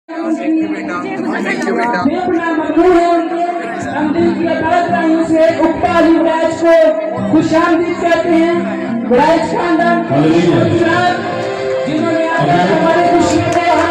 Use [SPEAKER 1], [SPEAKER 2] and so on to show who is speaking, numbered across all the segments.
[SPEAKER 1] Thank you बेटा, thank you बेटा।
[SPEAKER 2] मैं अपना मजबूर हूँ। हम दिल की अदालत से उक्ताली ब्राइज को खुशामदीद कहते हैं। ब्राइज खानदान जिन्होंने आकर हमारे खुशी को हम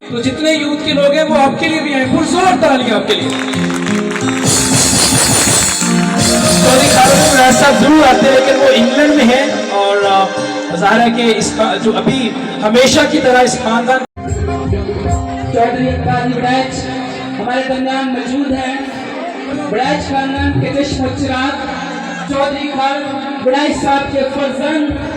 [SPEAKER 3] तो जितने यूथ के लोग हैं वो आपके लिए भी हैं। पुरजोर तालियां आपके लिए। चौधरी खालिद साहब जरूर आते हैं लेकिन वो इंग्लैंड में है और ज़ाहिर है कि इसका जो अभी हमेशा की तरह इस खानदान
[SPEAKER 2] चौधरी काजी ब्राइज हमारे दरमियान मौजूद हैं। ब्राइज खानदान के चश्म चिराग चौधरी खालिद ब्राइज साहब के फर्जंद